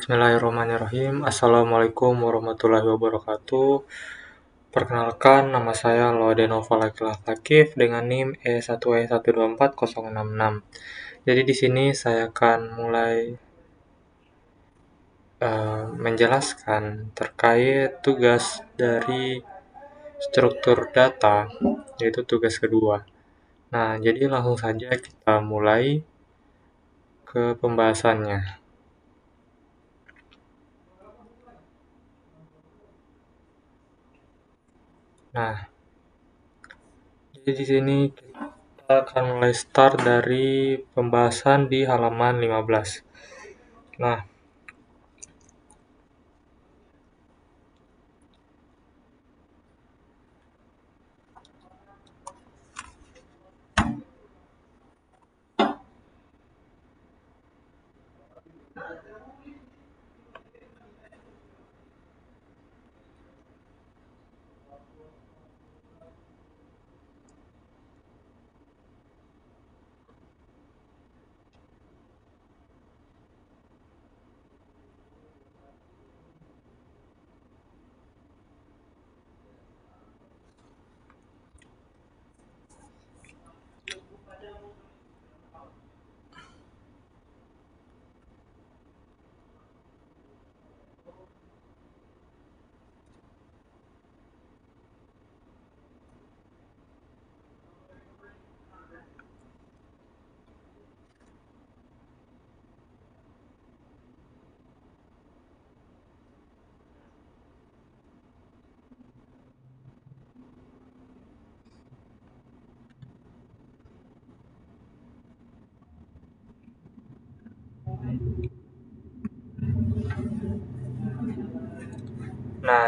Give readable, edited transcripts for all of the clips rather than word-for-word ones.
Bismillahirrahmanirrahim. Assalamualaikum warahmatullahi wabarakatuh. Perkenalkan, nama saya Laudenova Lakif dengan NIM E1E124066. Jadi di sini saya akan mulai menjelaskan terkait tugas dari struktur data, yaitu tugas kedua. Nah, jadi langsung saja kita mulai ke pembahasannya. Nah, jadi di sini kita akan mulai start dari pembahasan di halaman 15. Nah,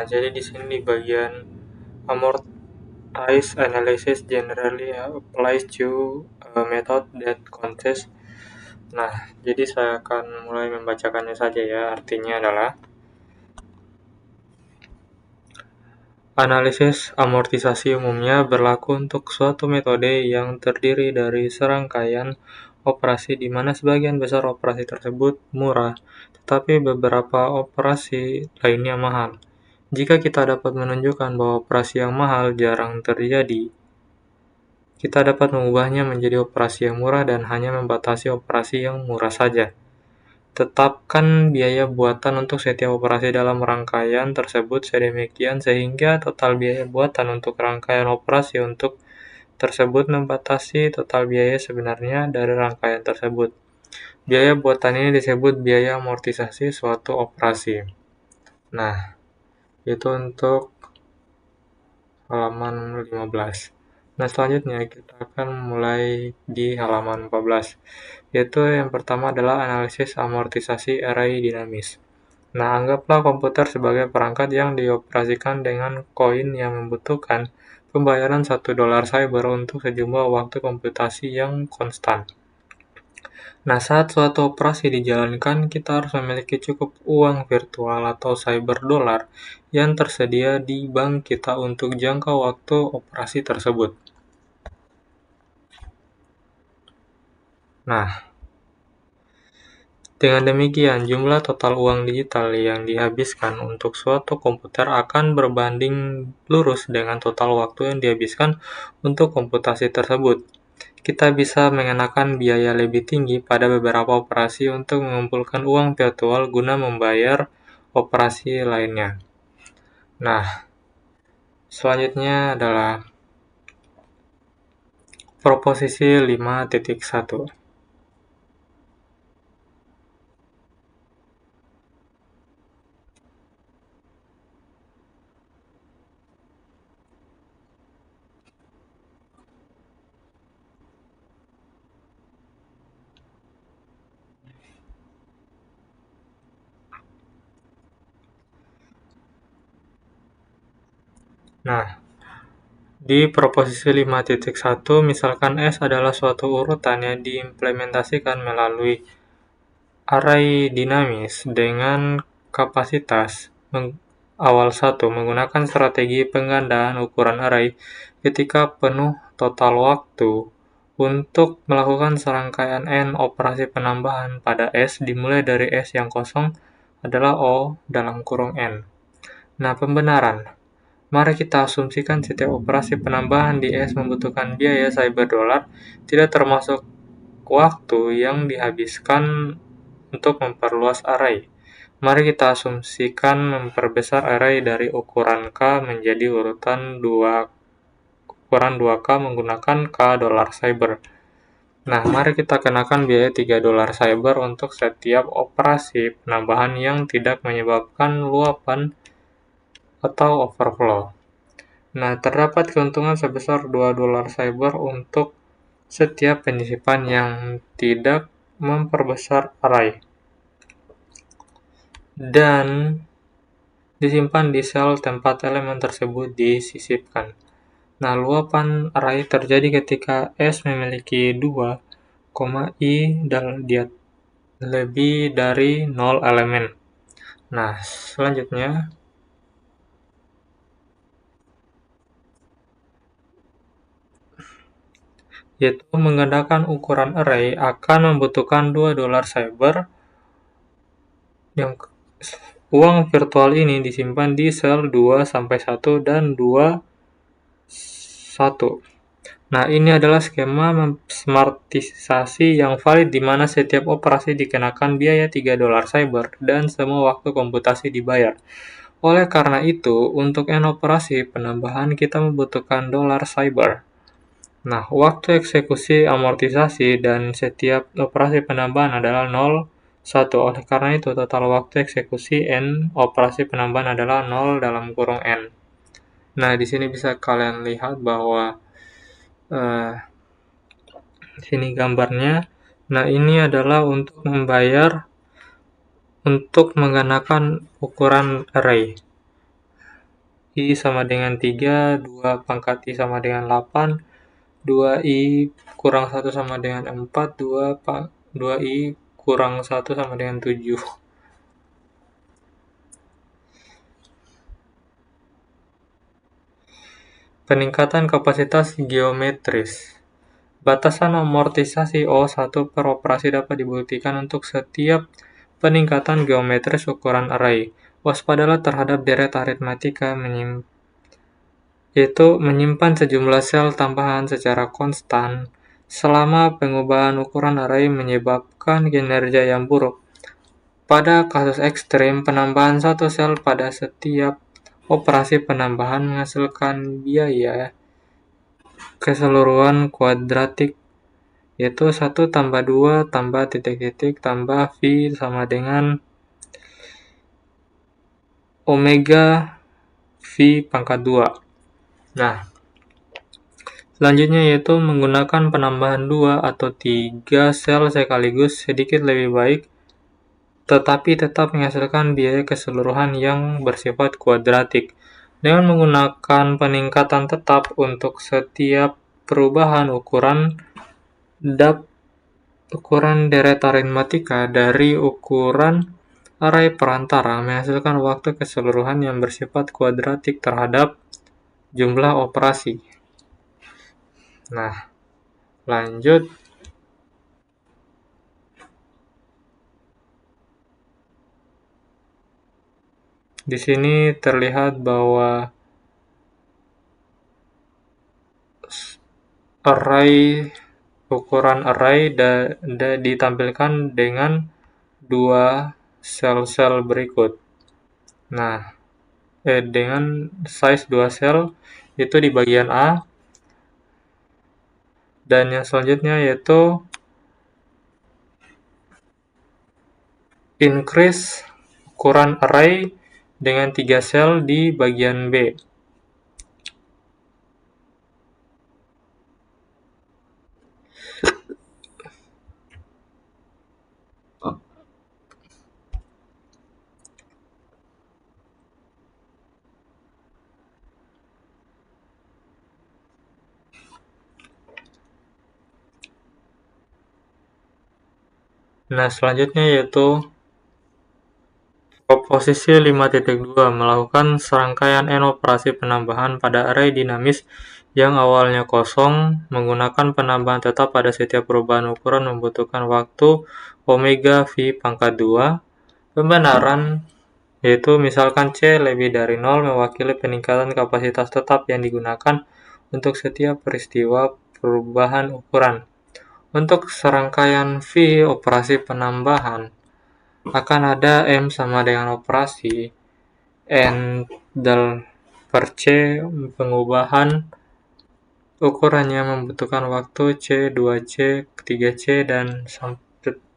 jadi di sini di bagian amortize analysis generally applies to a method that consists. Nah, jadi saya akan mulai membacakannya saja ya. Artinya adalah analisis amortisasi umumnya berlaku untuk suatu metode yang terdiri dari serangkaian operasi di mana sebagian besar operasi tersebut murah, tetapi beberapa operasi lainnya mahal. Jika kita dapat menunjukkan bahwa operasi yang mahal jarang terjadi, kita dapat mengubahnya menjadi operasi yang murah dan hanya membatasi operasi yang murah saja. Tetapkan biaya buatan untuk setiap operasi dalam rangkaian tersebut sedemikian sehingga total biaya buatan untuk rangkaian operasi untuk tersebut membatasi total biaya sebenarnya dari rangkaian tersebut. Biaya buatan ini disebut biaya amortisasi suatu operasi. Nah, itu untuk halaman 15. Nah, selanjutnya kita akan mulai di halaman 14, yaitu yang pertama adalah analisis amortisasi array dinamis. Nah, anggaplah komputer sebagai perangkat yang dioperasikan dengan koin yang membutuhkan pembayaran $1 cyber untuk sejumlah waktu komputasi yang konstan. Nah, saat suatu operasi dijalankan, kita harus memiliki cukup uang virtual atau cyber dollar yang tersedia di bank kita untuk jangka waktu operasi tersebut. Nah, dengan demikian, jumlah total uang digital yang dihabiskan untuk suatu komputer akan berbanding lurus dengan total waktu yang dihabiskan untuk komputasi tersebut. Kita bisa mengenakan biaya lebih tinggi pada beberapa operasi untuk mengumpulkan uang virtual guna membayar operasi lainnya. Nah, selanjutnya adalah proposisi 5.1. Nah, di proposisi 5.1, misalkan S adalah suatu urutan yang diimplementasikan melalui array dinamis dengan kapasitas awal 1 menggunakan strategi penggandaan ukuran array ketika penuh total waktu untuk melakukan serangkaian N operasi penambahan pada S dimulai dari S yang kosong adalah O dalam kurung N. Nah, pembenaran. Mari kita asumsikan setiap operasi penambahan di S membutuhkan biaya cyber dolar, tidak termasuk waktu yang dihabiskan untuk memperluas array. Mari kita asumsikan memperbesar array dari ukuran K menjadi ukuran 2K menggunakan K dolar cyber. Nah, mari kita kenakan biaya 3 dolar cyber untuk setiap operasi penambahan yang tidak menyebabkan luapan atau overflow. Nah, terdapat keuntungan sebesar 2 dolar cyber untuk setiap penyisipan yang tidak memperbesar array dan disimpan di sel tempat elemen tersebut disisipkan. Nah, luapan array terjadi ketika S memiliki 2, I dan dia lebih dari 0 elemen. Nah, selanjutnya yaitu menggandakan ukuran array akan membutuhkan 2 dolar cyber yang uang virtual ini disimpan di sel 2-1 dan 2-1. Nah, ini adalah skema smartisasi yang valid di mana setiap operasi dikenakan biaya 3 dolar cyber dan semua waktu komputasi dibayar. Oleh karena itu, untuk N operasi penambahan kita membutuhkan dolar cyber. Nah, waktu eksekusi amortisasi dan setiap operasi penambahan adalah 0, 1. Oleh karena itu, total waktu eksekusi N operasi penambahan adalah 0 dalam kurung N. Nah, di sini bisa kalian lihat bahwa sini gambarnya. Nah, ini adalah untuk membayar untuk menggunakan ukuran array. I sama dengan 3, 2 pangkat I sama dengan 8, 2I kurang 1 sama dengan 4, 2I kurang 1 sama dengan 7. Peningkatan kapasitas geometris. Batasan amortisasi O1 per operasi dapat dibuktikan untuk setiap peningkatan geometris ukuran array. Waspadalah terhadap deret aritmatika yaitu menyimpan sejumlah sel tambahan secara konstan selama pengubahan ukuran array menyebabkan kinerja yang buruk. Pada kasus ekstrim, penambahan satu sel pada setiap operasi penambahan menghasilkan biaya keseluruhan kuadratik, yaitu 1 tambah 2 tambah titik-titik tambah V sama dengan omega V pangkat 2. Nah, selanjutnya yaitu menggunakan penambahan 2 atau 3 sel sekaligus sedikit lebih baik, tetapi tetap menghasilkan biaya keseluruhan yang bersifat kuadratik. Dengan menggunakan peningkatan tetap untuk setiap perubahan ukuran deret aritmatika dari ukuran array perantara menghasilkan waktu keseluruhan yang bersifat kuadratik terhadap jumlah operasi. Nah, lanjut. Di sini terlihat bahwa ukuran array ditampilkan dengan 2 sel-sel berikut. Nah, dengan size 2 sel itu di bagian A, dan yang selanjutnya yaitu increase ukuran array dengan 3 sel di bagian B. Nah, selanjutnya yaitu proposisi 5.2 melakukan serangkaian N operasi penambahan pada array dinamis yang awalnya kosong. Menggunakan penambahan tetap pada setiap perubahan ukuran membutuhkan waktu omega V pangkat 2 Pembenaran yaitu misalkan C lebih dari 0 mewakili peningkatan kapasitas tetap yang digunakan untuk setiap peristiwa perubahan ukuran. Untuk serangkaian V operasi penambahan akan ada M sama dengan operasi N del per C pengubahan ukurannya membutuhkan waktu C, 2C, 3C, dan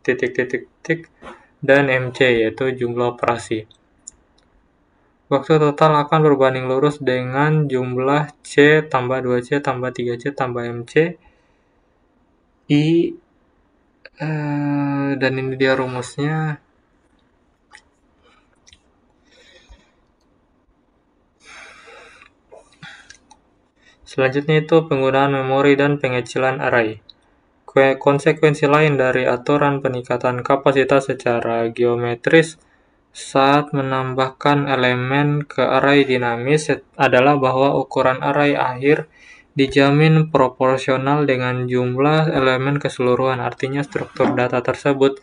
titik-titik dan MC yaitu jumlah operasi. Waktu total akan berbanding lurus dengan jumlah C tambah 2C tambah 3C tambah MC I dan ini dia rumusnya. Selanjutnya itu penggunaan memori dan pengecilan array. Konsekuensi lain dari aturan peningkatan kapasitas secara geometris saat menambahkan elemen ke array dinamis adalah bahwa ukuran array akhir dijamin proporsional dengan jumlah elemen keseluruhan. Artinya struktur data tersebut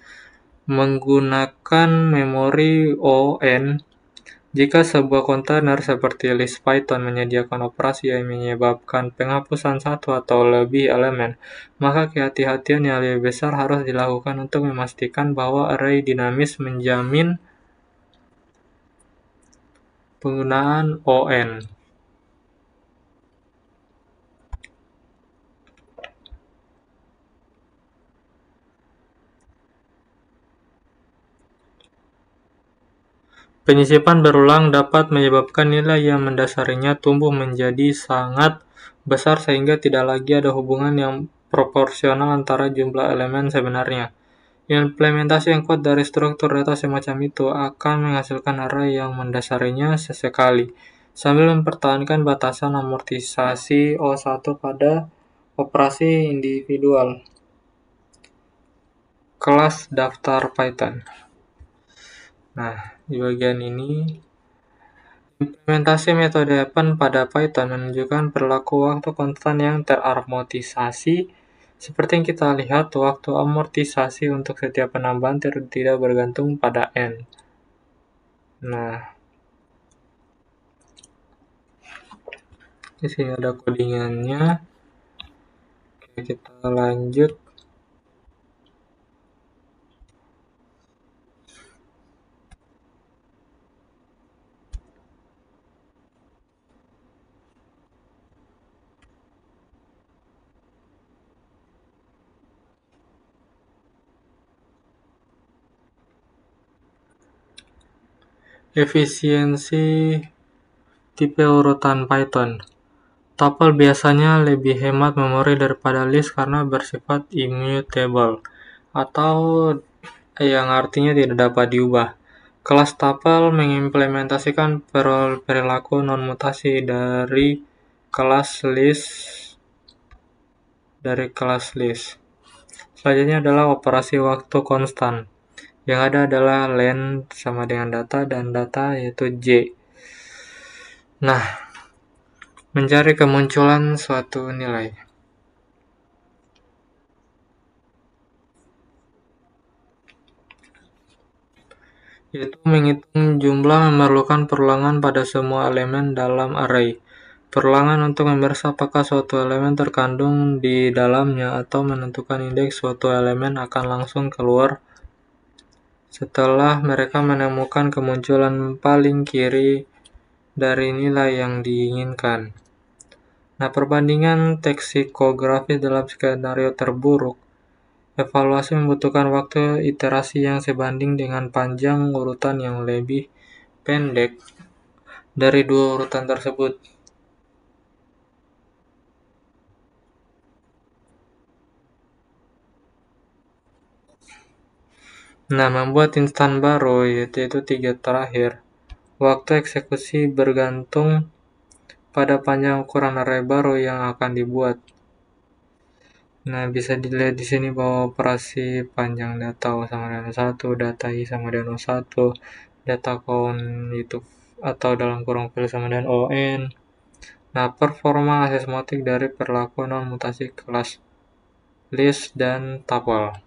menggunakan memori ON. Jika sebuah kontainer seperti list Python menyediakan operasi yang menyebabkan penghapusan satu atau lebih elemen, maka kehati-hatian yang lebih besar harus dilakukan untuk memastikan bahwa array dinamis menjamin penggunaan ON. Penyisipan berulang dapat menyebabkan nilai yang mendasarinya tumbuh menjadi sangat besar sehingga tidak lagi ada hubungan yang proporsional antara jumlah elemen sebenarnya. Implementasi yang kuat dari struktur data semacam itu akan menghasilkan array yang mendasarinya sesekali, sambil mempertahankan batasan amortisasi O1 pada operasi individual. Kelas daftar Python. Nah, di bagian ini, implementasi metode append pada Python menunjukkan perilaku waktu konstan yang teramortisasi. Seperti yang kita lihat, waktu amortisasi untuk setiap penambahan tidak bergantung pada N. Nah, di sini ada codingannya. Oke, kita lanjut. Efisiensi tipe urutan Python. Tuple biasanya lebih hemat memori daripada list karena bersifat immutable, atau yang artinya tidak dapat diubah. Kelas tuple mengimplementasikan perilaku non-mutasi dari kelas list. Selanjutnya adalah operasi waktu konstan. Yang ada adalah len sama dengan data dan data yaitu J. Nah, mencari kemunculan suatu nilai. Yaitu menghitung jumlah memerlukan perulangan pada semua elemen dalam array. Perulangan untuk memeriksa apakah suatu elemen terkandung di dalamnya atau menentukan indeks suatu elemen akan langsung keluar setelah mereka menemukan kemunculan paling kiri dari nilai yang diinginkan. Nah, perbandingan leksikografis dalam skenario terburuk. Evaluasi membutuhkan waktu iterasi yang sebanding dengan panjang urutan yang lebih pendek dari dua urutan tersebut. Nah, membuat instan baru, yaitu 3 terakhir. Waktu eksekusi bergantung pada panjang ukuran array baru yang akan dibuat. Nah, bisa dilihat di sini bahwa operasi panjang data O sama dengan 1, data I sama dengan O1, data count itu atau dalam kurung value sama dengan ON. Nah, performa asesmotik dari perilaku non-mutasi kelas list dan tuple.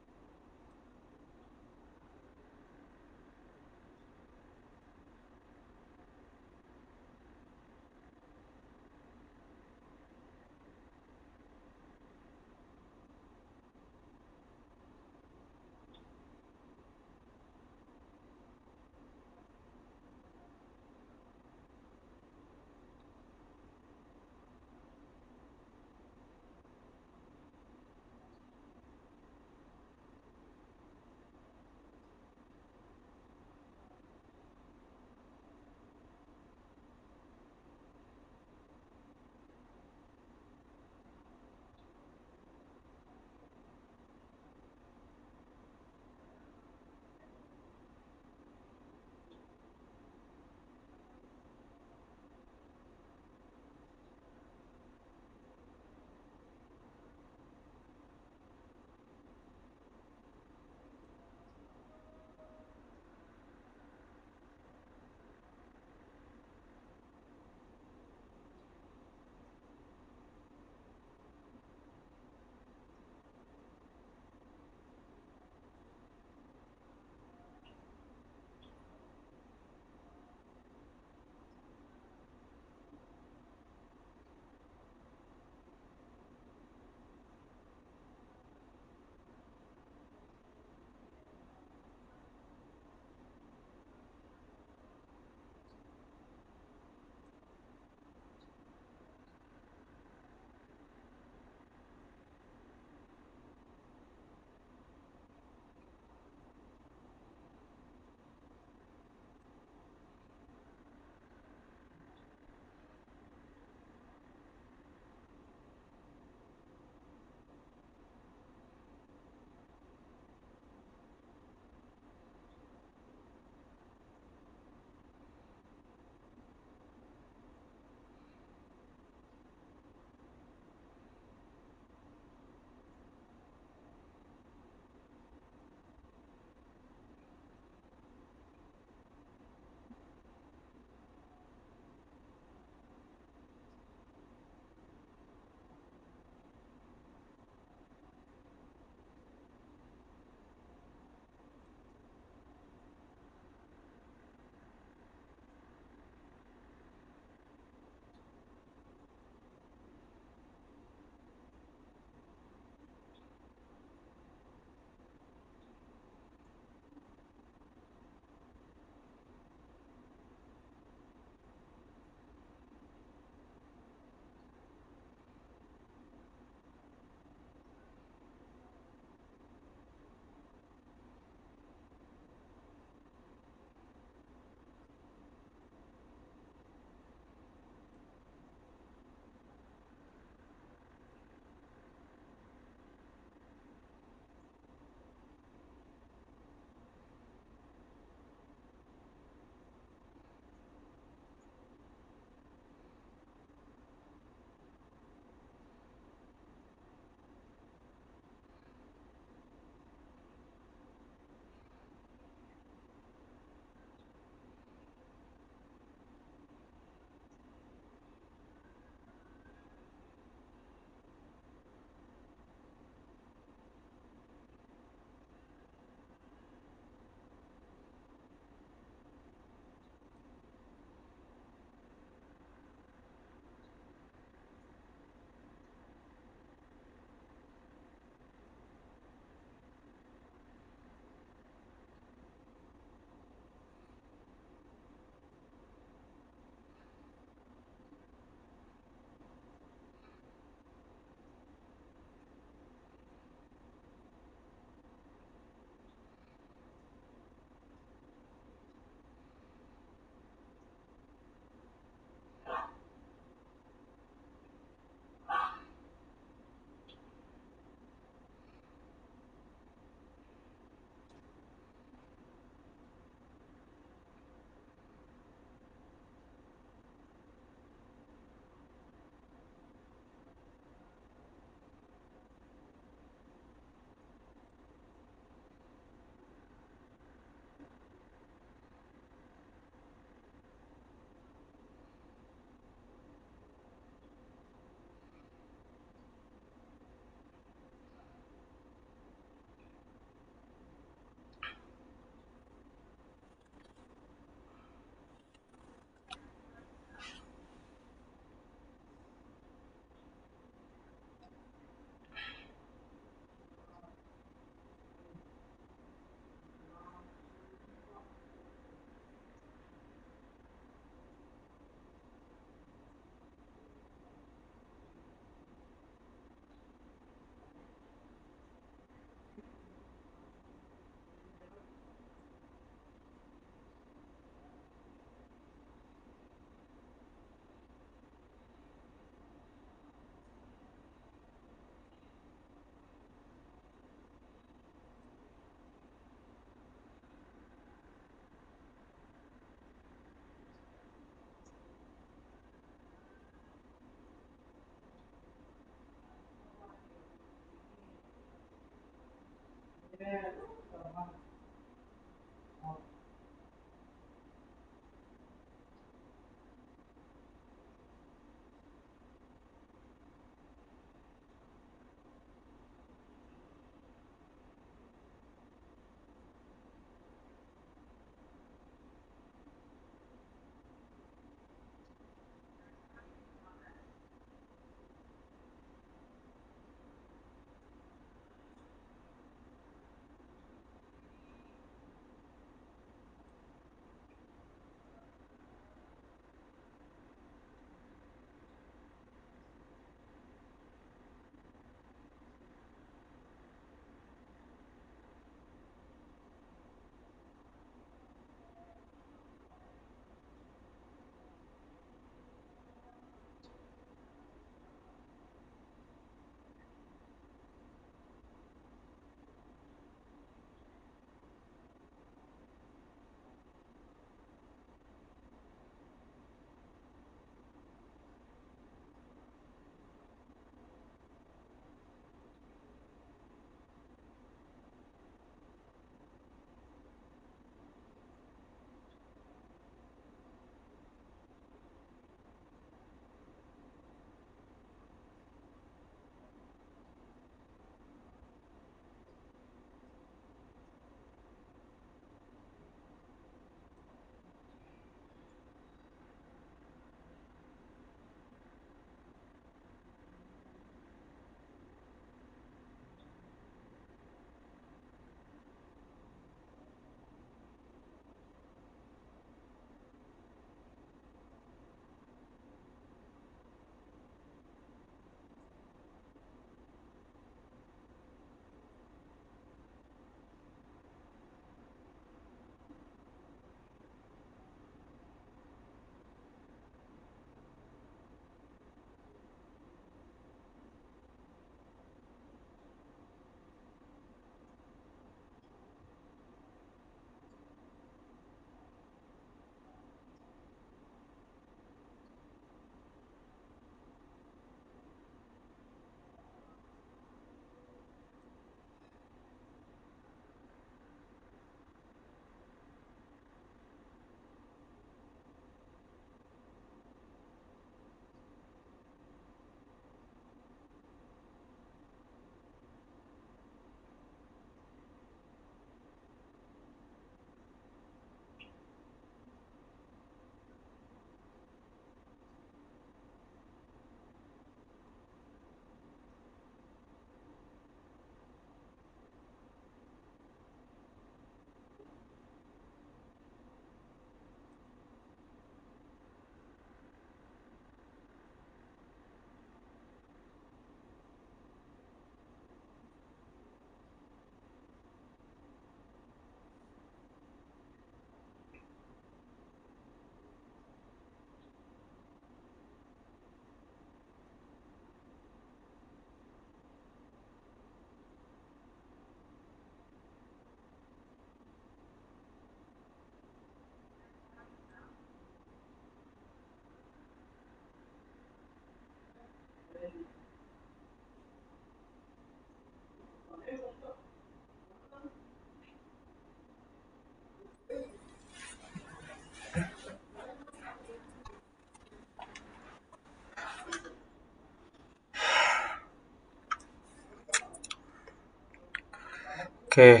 Oke,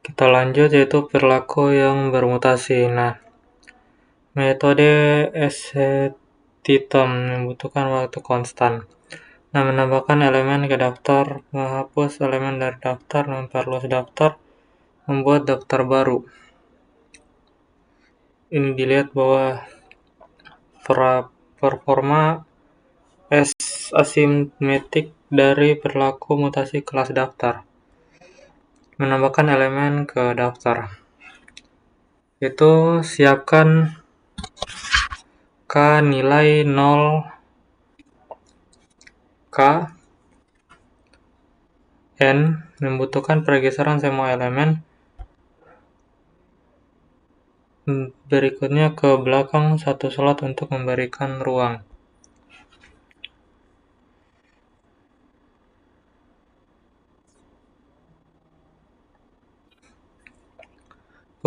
kita lanjut yaitu perilaku yang bermutasi. Nah, metode ascetitum membutuhkan waktu konstan. Nah, menambahkan elemen ke daftar, menghapus elemen dari daftar, memperluas daftar, membuat daftar baru. Ini dilihat bahwa performa asimetrik dari perilaku mutasi kelas daftar. Menambahkan elemen ke daftar. Itu siapkan K nilai 0 K N membutuhkan pergeseran semua elemen berikutnya ke belakang satu slot untuk memberikan ruang.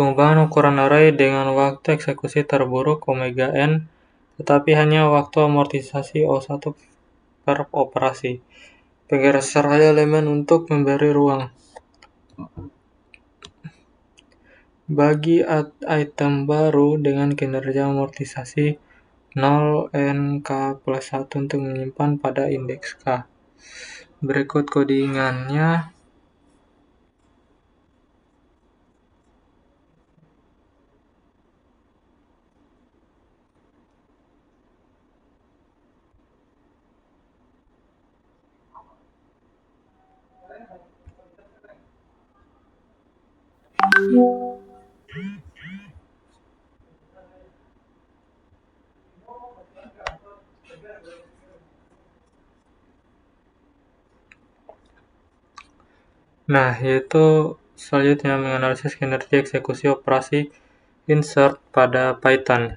Pengubahan ukuran array dengan waktu eksekusi terburuk omega n, tetapi hanya waktu amortisasi O1 per operasi. Penggeseran elemen untuk memberi ruang. Bagi item baru dengan kinerja amortisasi 0 n k plus 1 untuk menyimpan pada indeks k. Berikut codingannya. Nah, yaitu selanjutnya menganalisis kinerja eksekusi operasi insert pada Python.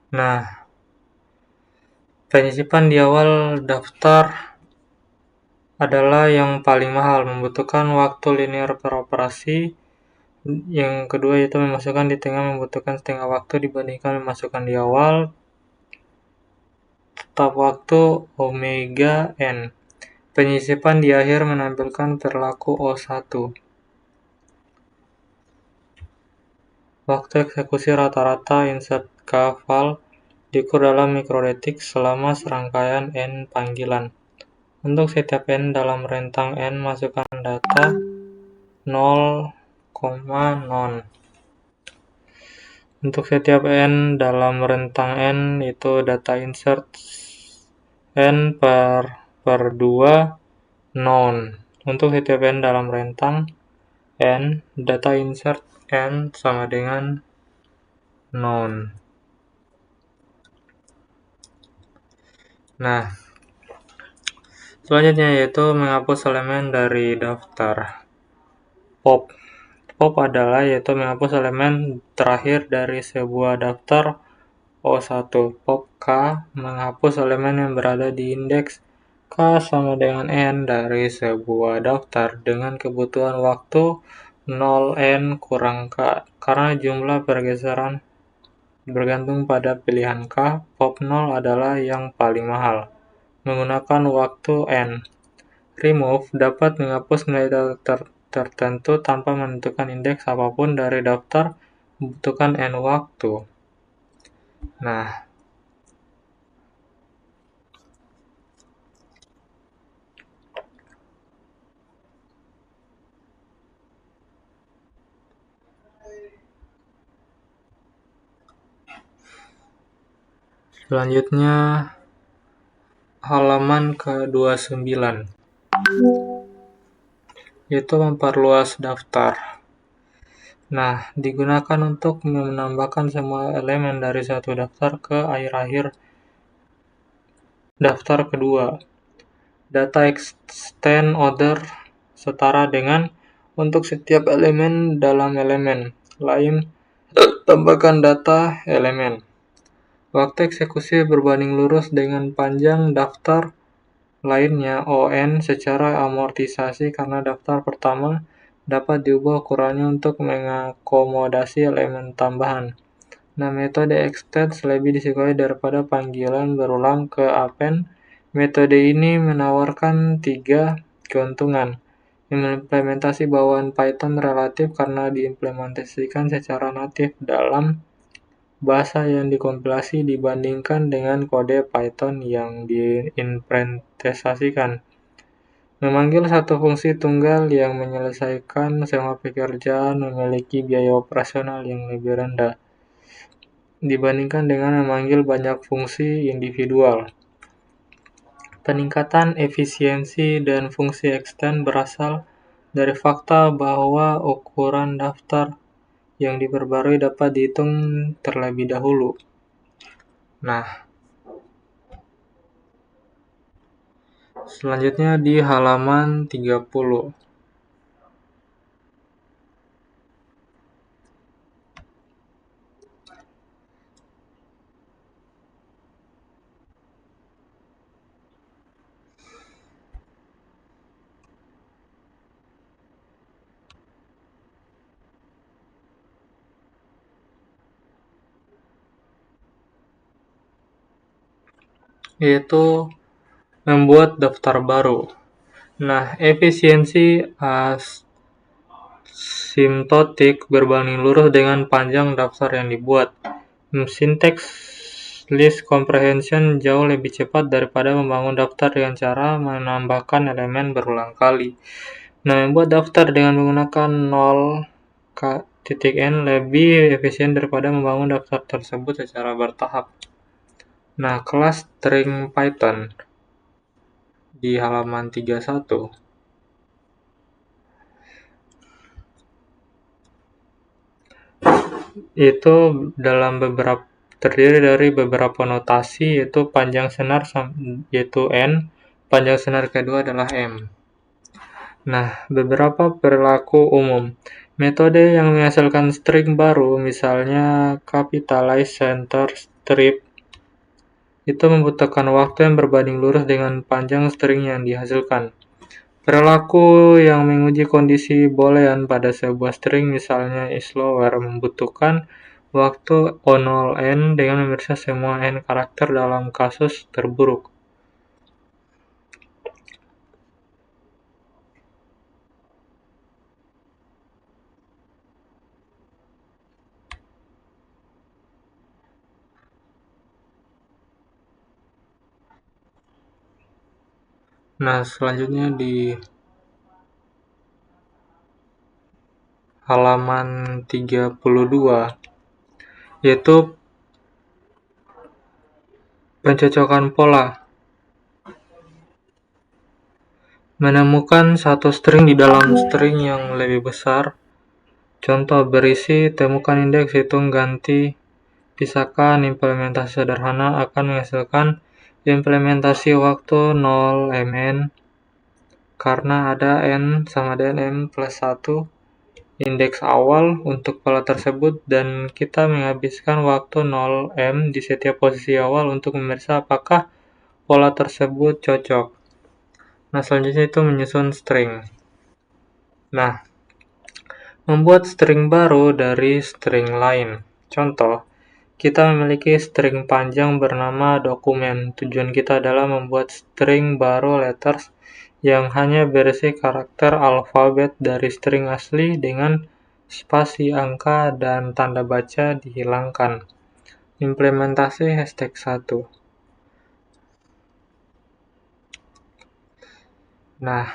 Nah, penyisipan di awal daftar adalah yang paling mahal, membutuhkan waktu linear per operasi. Yang kedua yaitu memasukkan di tengah membutuhkan setengah waktu dibandingkan memasukkan di awal. Tetap waktu omega n. Penyisipan di akhir menampilkan perilaku O1. Waktu eksekusi rata-rata insert kval diukur dalam mikrodetik selama serangkaian n panggilan. Untuk setiap n dalam rentang n, masukkan data 0,0. Untuk setiap n dalam rentang n, itu data insert n per 2 non. Untuk setiap n dalam rentang n, data insert n sama dengan non. Nah, selanjutnya yaitu menghapus elemen dari daftar. Pop adalah yaitu menghapus elemen terakhir dari sebuah daftar O1. Pop K menghapus elemen yang berada di indeks K sama dengan N dari sebuah daftar dengan kebutuhan waktu 0 N kurang K. Karena jumlah pergeseran bergantung pada pilihan K, pop 0 adalah yang paling mahal, menggunakan waktu N. Remove dapat menghapus nilai tertentu tanpa menentukan indeks apapun dari daftar, membutuhkan N waktu. Nah, selanjutnya halaman ke-29, yaitu memperluas daftar. Nah, digunakan untuk menambahkan semua elemen dari satu daftar ke akhir-akhir daftar kedua. Data extend order setara dengan untuk setiap elemen dalam elemen lain, tambahkan data elemen. Waktu eksekusi berbanding lurus dengan panjang daftar lainnya ON secara amortisasi karena daftar pertama dapat diubah ukurannya untuk mengakomodasi elemen tambahan. Nah, metode extend lebih disukai daripada panggilan berulang ke append. Metode ini menawarkan 3 keuntungan. Implementasi bawaan Python relatif karena diimplementasikan secara natif dalam bahasa yang dikompilasi dibandingkan dengan kode Python yang diimplementasikan. Memanggil satu fungsi tunggal yang menyelesaikan semua pekerjaan memiliki biaya operasional yang lebih rendah dibandingkan dengan memanggil banyak fungsi individual. Peningkatan efisiensi dan fungsi extend berasal dari fakta bahwa ukuran daftar yang diperbarui dapat dihitung terlebih dahulu. Nah, selanjutnya di halaman 30. Yaitu membuat daftar baru. Nah, efisiensi asimtotik berbanding lurus dengan panjang daftar yang dibuat. Syntax list comprehension jauh lebih cepat daripada membangun daftar dengan cara menambahkan elemen berulang kali. Nah, membuat daftar dengan menggunakan 0,n lebih efisien daripada membangun daftar tersebut secara bertahap. Nah, kelas string Python di halaman 31 itu terdiri dari beberapa notasi, yaitu panjang senar yaitu n, panjang senar kedua adalah m. Nah, beberapa perilaku umum. Metode yang menghasilkan string baru, misalnya capitalize center strip, itu membutuhkan waktu yang berbanding lurus dengan panjang string yang dihasilkan. Perilaku yang menguji kondisi boolean pada sebuah string, misalnya isLower, membutuhkan waktu O0n dengan memeriksa semua n karakter dalam kasus terburuk. Nah, selanjutnya di halaman 32, yaitu pencocokan pola. Menemukan satu string di dalam string yang lebih besar. Contoh berisi temukan indeks, hitung, ganti, pisahkan. Implementasi sederhana akan menghasilkan implementasi waktu 0mn karena ada n sama dengan m plus 1 indeks awal untuk pola tersebut, dan kita menghabiskan waktu 0m di setiap posisi awal untuk memeriksa apakah pola tersebut cocok. Nah, selanjutnya itu menyusun string. Nah, membuat string baru dari string lain. Contoh, kita memiliki string panjang bernama dokumen. Tujuan kita adalah membuat string baru letters yang hanya berisi karakter alfabet dari string asli dengan spasi, angka, dan tanda baca dihilangkan. Implementasi hashtag 1. Nah,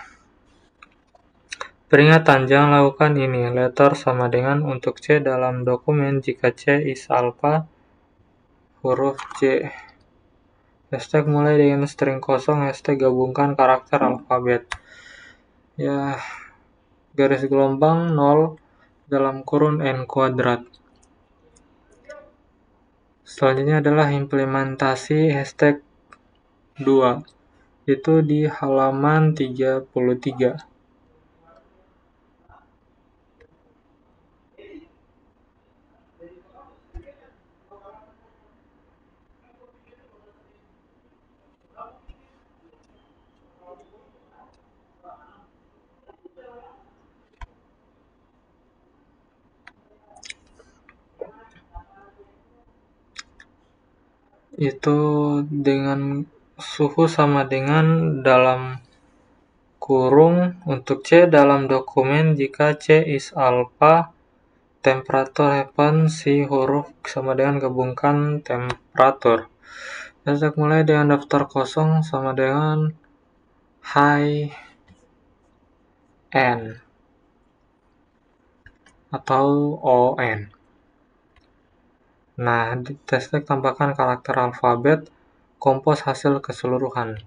peringatan, jangan lakukan ini. Letter sama dengan untuk C dalam dokumen jika C is alpha huruf C. Hashtag mulai dengan string kosong, hashtag gabungkan karakter alfabet. Ya, garis gelombang 0 dalam kurun n kuadrat. Selanjutnya adalah implementasi hashtag 2. Itu di halaman 33. Itu dengan suhu sama dengan dalam kurung untuk C dalam dokumen jika C is alpha, temperatur happen si huruf sama dengan gabungkan temperatur. Hashtag mulai dengan daftar kosong sama dengan high n atau on. Nah, di hashtag tambahkan karakter alfabet, kompos hasil keseluruhan.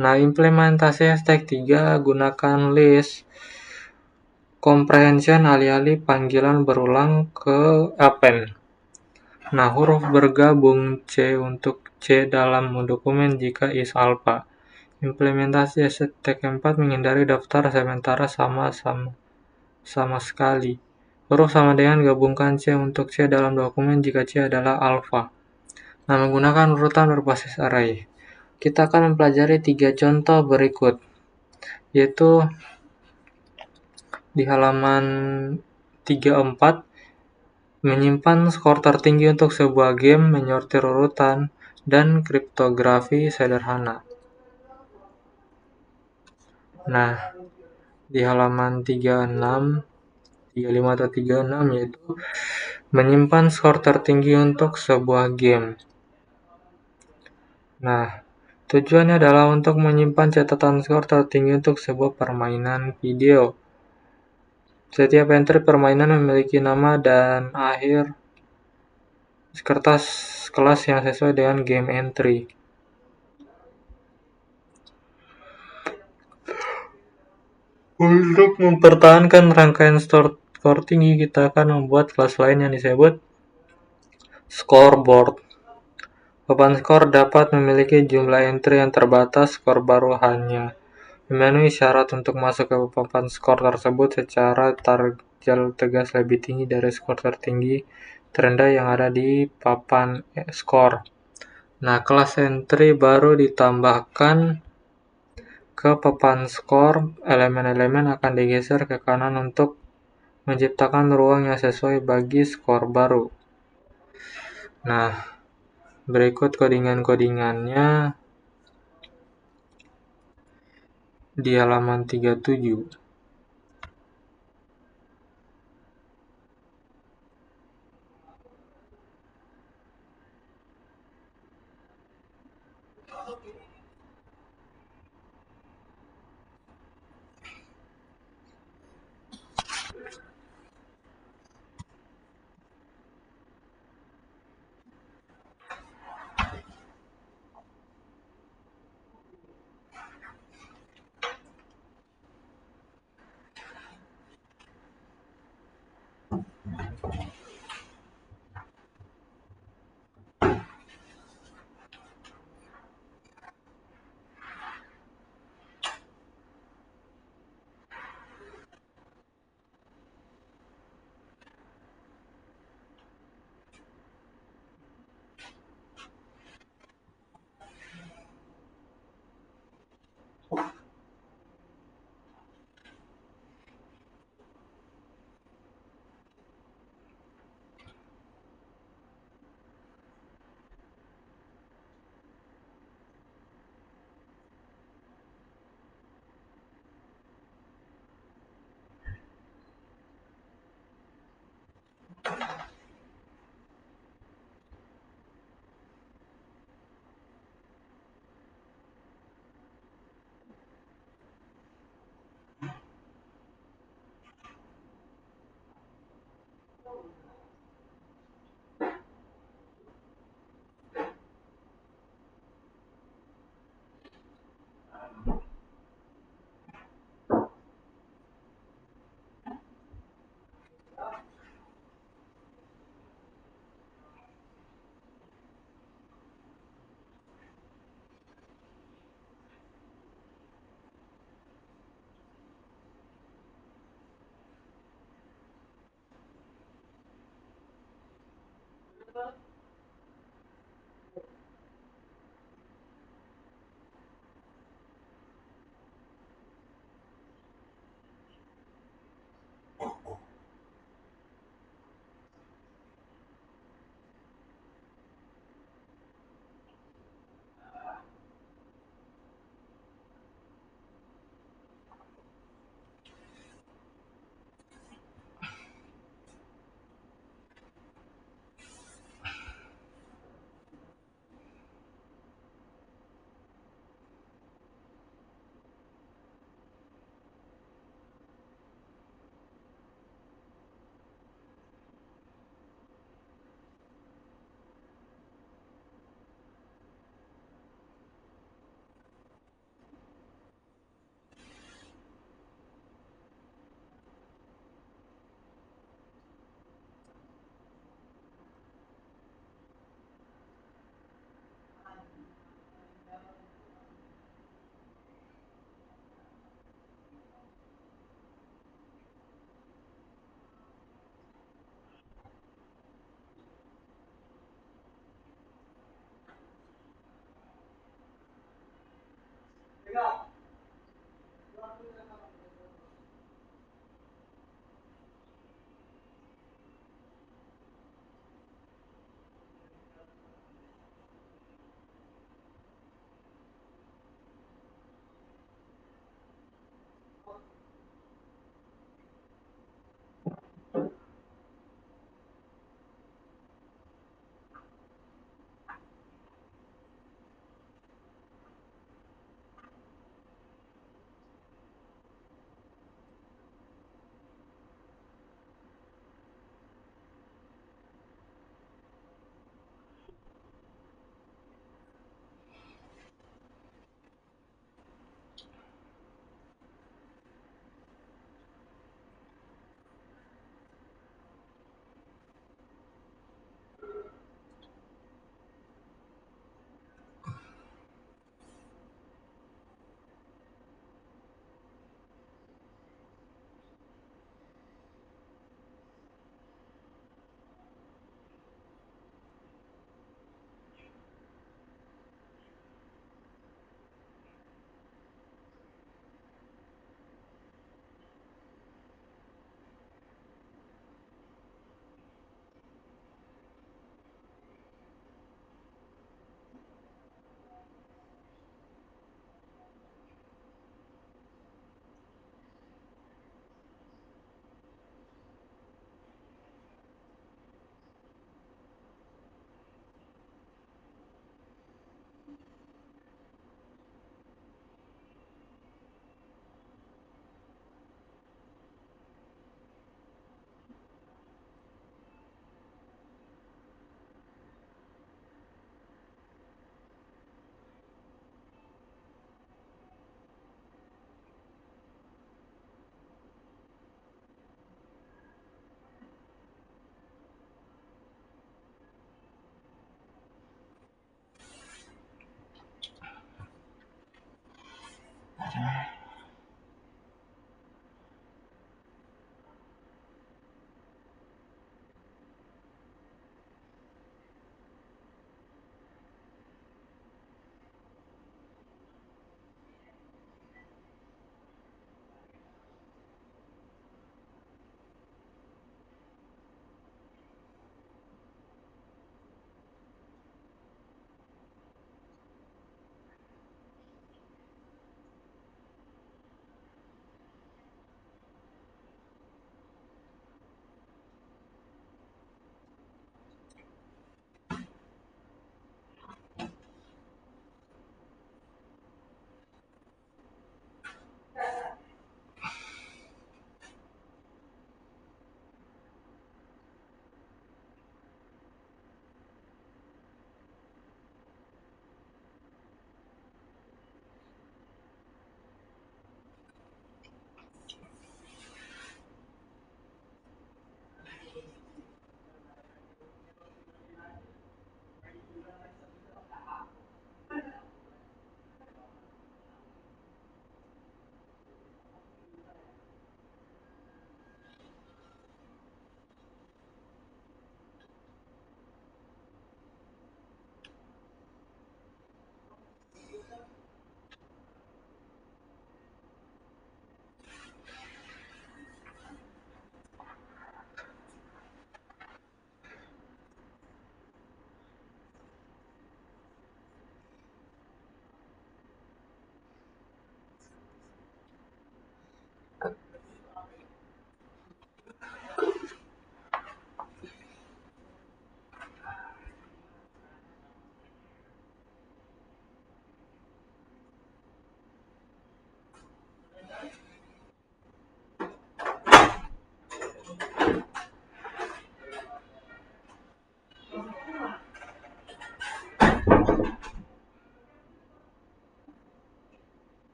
Nah, implementasi hashtag 3 gunakan list comprehension alih-alih panggilan berulang ke append. Nah, huruf bergabung C untuk C dalam dokumen jika is alpha. Implementasi STK 4 menghindari daftar sementara sama sekali. Huruf sama dengan gabungkan C untuk C dalam dokumen jika C adalah alpha. Nah, menggunakan urutan berbasis array. Kita akan mempelajari 3 contoh berikut, yaitu di halaman 34, menyimpan skor tertinggi untuk sebuah game, menyortir urutan, dan kriptografi sederhana. Nah, di halaman 36, 35 atau 36 yaitu menyimpan skor tertinggi untuk sebuah game. Nah, tujuannya adalah untuk menyimpan catatan skor tertinggi untuk sebuah permainan video. Setiap entry permainan memiliki nama dan akhir kertas kelas yang sesuai dengan game entry. Untuk mempertahankan rangkaian skor tinggi, kita akan membuat kelas lain yang disebut scoreboard. Papan skor dapat memiliki jumlah entry yang terbatas. Skor baru hanya memenuhi syarat untuk masuk ke papan skor tersebut secara tegas lebih tinggi dari skor tertinggi terendah yang ada di papan skor. Nah, kelas entry baru ditambahkan ke papan skor. Elemen-elemen akan digeser ke kanan untuk menciptakan ruang yang sesuai bagi skor baru. Nah, berikut codingan-codingannya di halaman 37.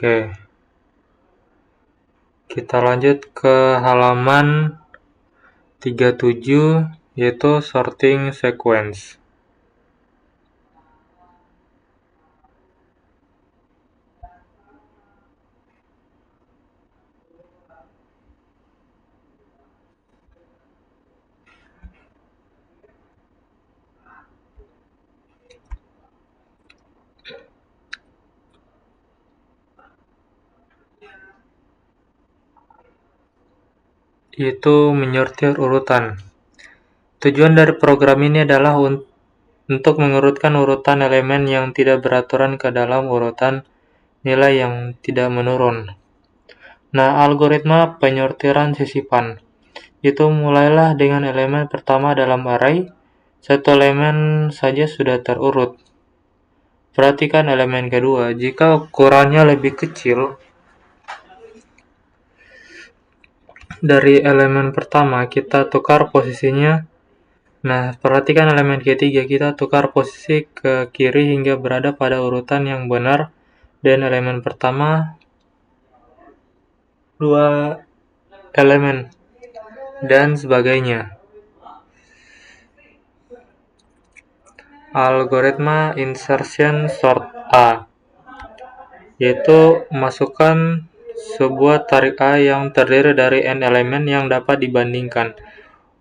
Oke, kita lanjut ke halaman 37, yaitu sorting sequence. Itu menyortir urutan. Tujuan dari program ini adalah untuk mengurutkan urutan elemen yang tidak beraturan ke dalam urutan nilai yang tidak menurun. Nah, algoritma penyortiran sisipan itu mulailah dengan elemen pertama dalam array. Satu elemen saja sudah terurut. Perhatikan elemen kedua. Jika ukurannya lebih kecil dari elemen pertama, kita tukar posisinya. Nah, perhatikan elemen ketiga, kita tukar posisi ke kiri hingga berada pada urutan yang benar, dan elemen pertama 2 elemen, dan sebagainya. Algoritma insertion sort A, yaitu masukkan sebuah tarik A yang terdiri dari n elemen yang dapat dibandingkan.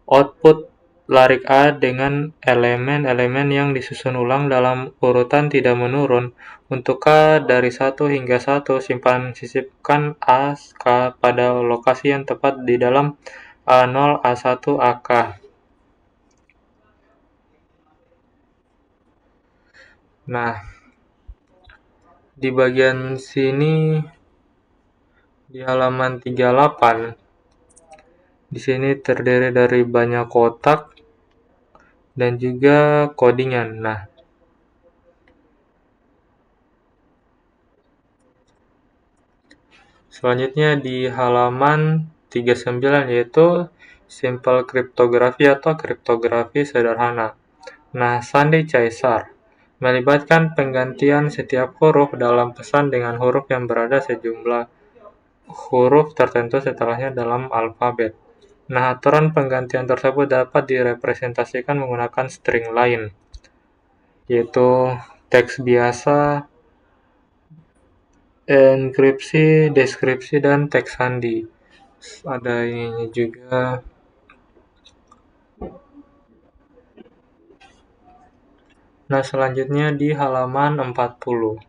Output larik A dengan elemen-elemen yang disusun ulang dalam urutan tidak menurun. Untuk K dari 1 hingga 1, sisipkan A pada lokasi yang tepat di dalam A0, A1, AK. Nah, di bagian sini Di halaman 38, di sini terdiri dari banyak kotak dan juga codingan. Nah, selanjutnya di halaman 39 yaitu simple cryptography atau kriptografi sederhana. Nah, sandi caesar melibatkan penggantian setiap huruf dalam pesan dengan huruf yang berada sejumlah huruf tertentu setelahnya dalam alfabet. Nah, aturan penggantian tersebut dapat direpresentasikan menggunakan string lain, yaitu teks biasa, enkripsi, deskripsi, dan teks sandi. Ada ini juga. Nah, selanjutnya di halaman 40.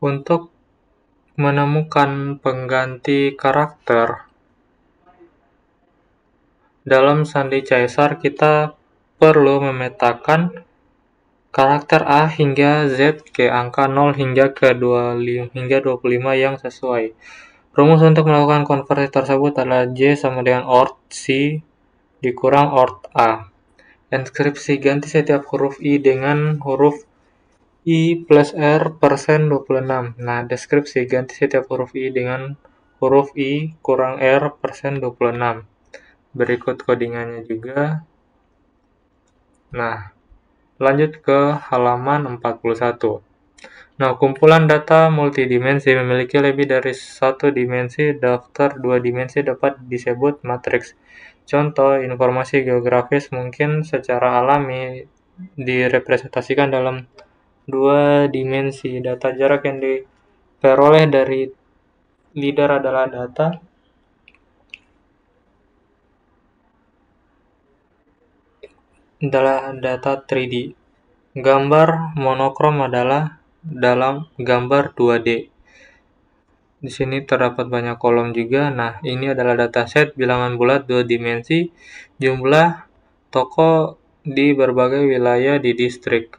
Untuk menemukan pengganti karakter dalam sandi caesar, kita perlu memetakan karakter A hingga Z ke angka 0 hingga ke 25 yang sesuai. Rumus untuk melakukan konversi tersebut adalah J sama dengan ORT C dikurang ORT A. Enskripsi ganti setiap huruf I dengan huruf I plus R persen 26. Nah, deskripsi ganti setiap huruf I dengan huruf I kurang R persen 26. Berikut codingannya juga. Nah, lanjut ke halaman 41. Nah, kumpulan data multidimensi memiliki lebih dari satu dimensi. Daftar dua dimensi dapat disebut matriks. Contoh, informasi geografis mungkin secara alami direpresentasikan dalam dua dimensi. Data jarak yang diperoleh dari LIDAR adalah data adalah data 3D. Gambar monokrom adalah dalam gambar 2D. Di sini terdapat banyak kolom juga. Nah, ini adalah dataset bilangan bulat 2 dimensi, jumlah toko di berbagai wilayah di distrik.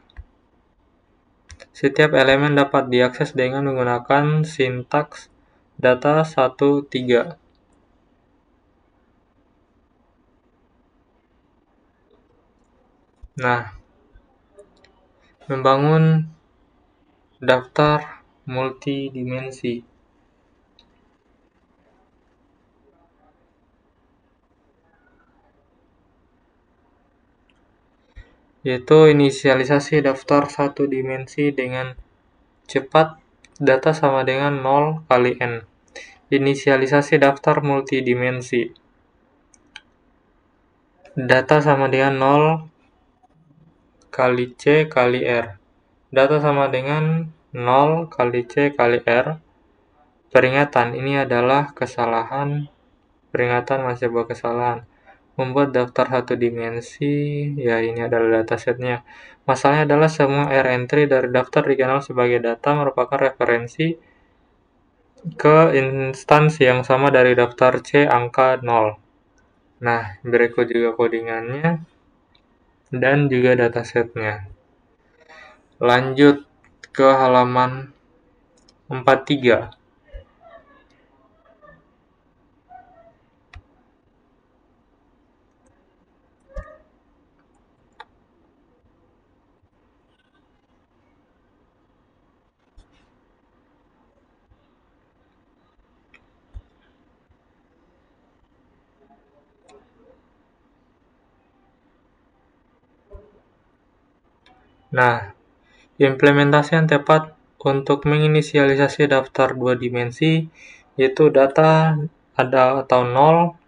Setiap elemen dapat diakses dengan menggunakan sintaks data 1-3. Nah, membangun daftar multidimensi. Yaitu inisialisasi daftar satu dimensi dengan cepat data sama dengan 0 kali N. Inisialisasi daftar multidimensi. Data sama dengan 0 kali C kali R. Data sama dengan 0 kali C kali R. Peringatan, ini adalah kesalahan. Peringatan masih sebuah kesalahan. Membuat daftar satu dimensi, ya ini adalah datasetnya. Masalahnya adalah semua R entry dari daftar dikenal sebagai data merupakan referensi ke instansi yang sama dari daftar C angka 0. Nah, berikut juga codingannya dan juga datasetnya. Lanjut ke halaman 43. Nah, implementasi yang tepat untuk menginisialisasi daftar dua dimensi yaitu data ada atau 0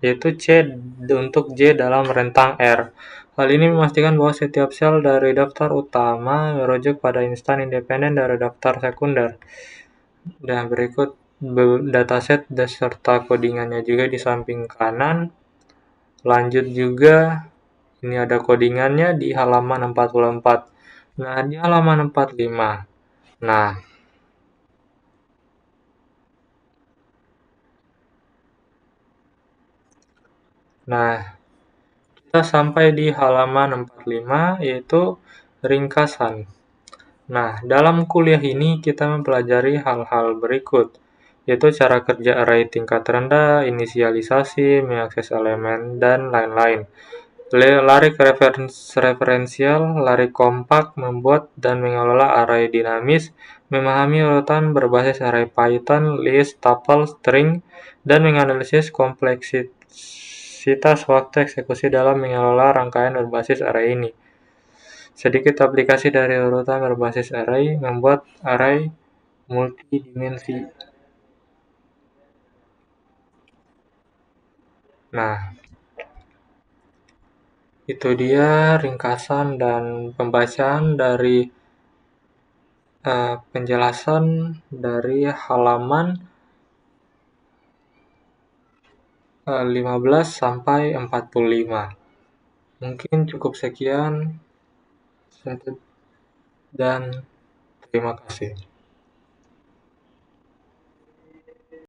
yaitu C untuk J dalam rentang R. Hal ini memastikan bahwa setiap sel dari daftar utama merujuk pada instan independen dari daftar sekunder. Dan berikut dataset beserta codingannya juga di samping kanan. Lanjut juga, ini ada codingannya di halaman 44. Nah, di halaman 45. Nah, nah, kita sampai di halaman 45 yaitu ringkasan. Nah, dalam kuliah ini kita mempelajari hal-hal berikut, yaitu cara kerja array tingkat rendah, inisialisasi, mengakses elemen, dan lain-lain. Lari referensial, lari kompak, membuat dan mengelola array dinamis, memahami urutan berbasis array Python, list, tuple, string, dan menganalisis kompleksitas waktu eksekusi dalam mengelola rangkaian berbasis array ini. Sedikit aplikasi dari urutan berbasis array, membuat array multidimensi. Nah, itu dia ringkasan dan pembacaan dari penjelasan dari halaman 15 sampai 45. Mungkin cukup sekian dan terima kasih.